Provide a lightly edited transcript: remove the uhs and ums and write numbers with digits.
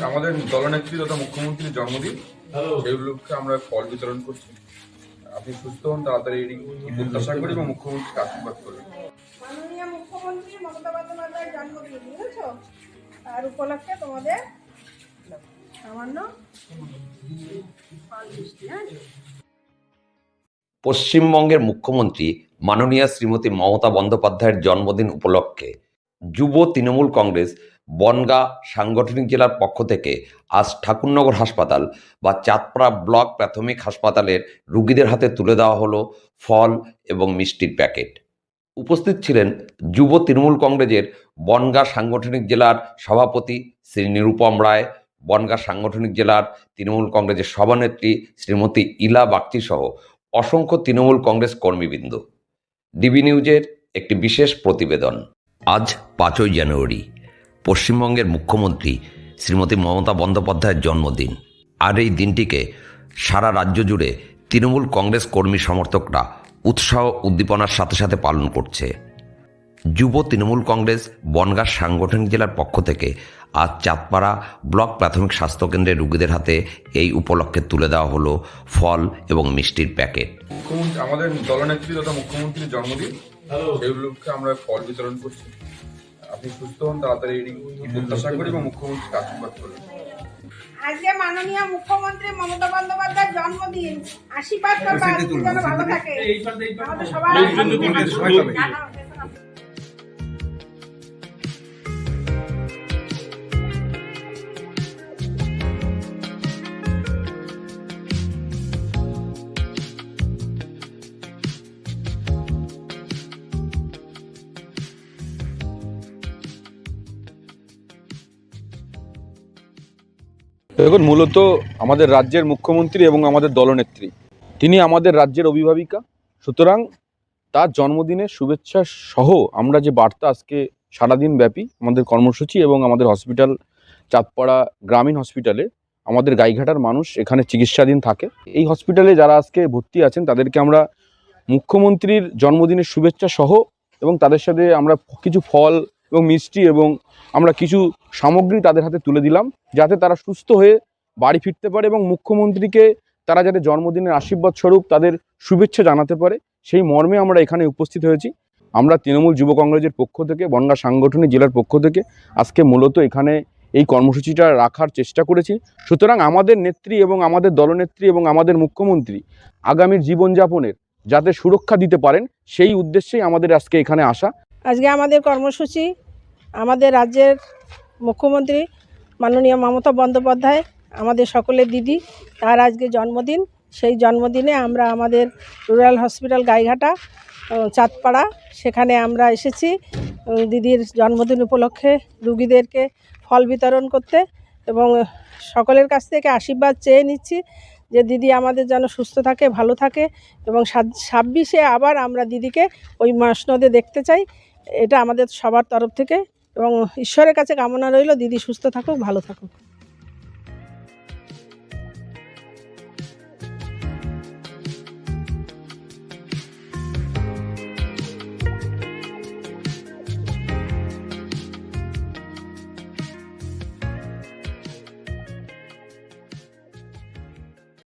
আমাদের দলনেত্রী তথা মুখ্যমন্ত্রীর জন্মদিন, সেই উপলক্ষে আমরা ফল বিতরণ করছি। আপনি সুস্থ হন, তাড়াতাড়ি প্রত্যাশা করি এবং মুখ্যমন্ত্রীকে আশীর্বাদ করবেন। মাননীয় মুখ্যমন্ত্রী মমতা বন্দ্যোপাধ্যায়ের জন্মদিন, বুঝেছো? তার উপলক্ষে তোমাদের সামান্য ফল মিষ্টি। পশ্চিমবঙ্গের মুখ্যমন্ত্রী মাননীয়া শ্রীমতী মমতা বন্দ্যোপাধ্যায়ের জন্মদিন উপলক্ষে যুব তৃণমূল কংগ্রেস বনগাঁ সাংগঠনিক জেলার পক্ষ থেকে আজ ঠাকুরনগর হাসপাতাল বা চাঁদপাড়া ব্লক প্রাথমিক হাসপাতালের রোগীদের হাতে তুলে দেওয়া হলো ফল এবং মিষ্টির প্যাকেট। উপস্থিত ছিলেন যুব তৃণমূল কংগ্রেসের বনগাঁ সাংগঠনিক জেলার সভাপতি শ্রী নিরুপম রায়, বনগাঁ সাংগঠনিক জেলার তৃণমূল কংগ্রেসের সভানেত্রী শ্রীমতী ইলা বাগচি সহ অসংখ্য তৃণমূল কংগ্রেস কর্মীবৃন্দ। ডিবি নিউজের একটি বিশেষ প্রতিবেদন। আজ 5ই জানুয়ারি পশ্চিমবঙ্গের মুখ্যমন্ত্রী শ্রীমতী মমতা বন্দ্যোপাধ্যায়ের জন্মদিন। আর এই দিনটিকে সারা রাজ্য জুড়ে তৃণমূল কংগ্রেস কর্মী সমর্থকরা উৎসাহ উদ্দীপনার সাথে সাথে পালন করছে। যুব তৃণমূল কংগ্রেস বনগাঁ সাংগঠনিক জেলার পক্ষ থেকে আজ চাঁদপাড়া ব্লক প্রাথমিক স্বাস্থ্যকেন্দ্রের রোগীদের হাতে এই উপলক্ষে তুলে দেওয়া হলো ফল এবং মিষ্টির প্যাকেট। মুখ্যমন্ত্রী আমাদের দলনেত্রী তথা মুখ্যমন্ত্রীর জন্মদিন, সেই উপলক্ষে আমরা ফল বিতরণ করছি। আপনি সুস্থ হন, তাড়াতাড়ি প্রত্যাশা করি এবং মুখ্যমন্ত্রীকে আশীর্বাদ করবেন। আজকে মাননীয় মুখ্যমন্ত্রী মমতা বন্দ্যোপাধ্যায়ের জন্মদিন, আশীর্বাদ করবা যেন ভালো থাকে আমাদের সবাই। দেখুন, মূলত আমাদের রাজ্যের মুখ্যমন্ত্রী এবং আমাদের দলনেত্রী, তিনি আমাদের রাজ্যের অভিভাবিকা। সুতরাং তার জন্মদিনের শুভেচ্ছা সহ আমরা যে বার্তা আজকে সারাদিন ব্যাপী আমাদের কর্মসূচি এবং আমাদের হসপিটাল চাঁদপাড়া গ্রামীণ হসপিটালে আমাদের গাইঘাটার মানুষ এখানে চিকিৎসাধীন থাকে। এই হসপিটালে যারা আজকে ভর্তি আছেন তাদেরকে আমরা মুখ্যমন্ত্রীর জন্মদিনের শুভেচ্ছা সহ এবং তাদের সাথে আমরা কিছু ফল এবং মিষ্টি এবং আমরা কিছু সামগ্রী তাদের হাতে তুলে দিলাম, যাতে তারা সুস্থ হয়ে বাড়ি ফিরতে পারে এবং মুখ্যমন্ত্রীকে তারা যাতে জন্মদিনের আশীর্বাদ স্বরূপ তাদের শুভেচ্ছা জানাতে পারে, সেই মর্মে আমরা এখানে উপস্থিত হয়েছি। আমরা তৃণমূল যুব কংগ্রেসের পক্ষ থেকে বনগাঁ সাংগঠনিক জেলার পক্ষ থেকে আজকে মূলত এখানে এই কর্মসূচিটা রাখার চেষ্টা করেছি। সুতরাং আমাদের নেত্রী এবং আমাদের দলনেত্রী এবং আমাদের মুখ্যমন্ত্রী আগামীর জীবনযাপনের যাতে সুরক্ষা দিতে পারেন, সেই উদ্দেশ্যেই আমাদের আজকে এখানে আসা। আজকে আমাদের কর্মসূচি, আমাদের রাজ্যের মুখ্যমন্ত্রী মাননীয় মমতা বন্দ্যোপাধ্যায়, আমাদের সকলের দিদি, তার আজকে জন্মদিন। সেই জন্মদিনে আমরা আমাদের রুরাল হসপিটাল গাইঘাটা চাঁদপাড়া সেখানে আমরা এসেছি দিদির জন্মদিন উপলক্ষে রুগীদেরকে ফল বিতরণ করতে এবং সকলের কাছ থেকে আশীর্বাদ চেয়ে নিচ্ছি যে দিদি আমাদের যেন সুস্থ থাকে, ভালো থাকে এবং 26-এ আবার আমরা দিদিকে ওই মসনদে দেখতে চাই। এটা আমাদের সবার তরফ থেকে এবং ঈশ্বরের কাছে কামনা রইল দিদি সুস্থ থাকুক, ভালো থাকুক।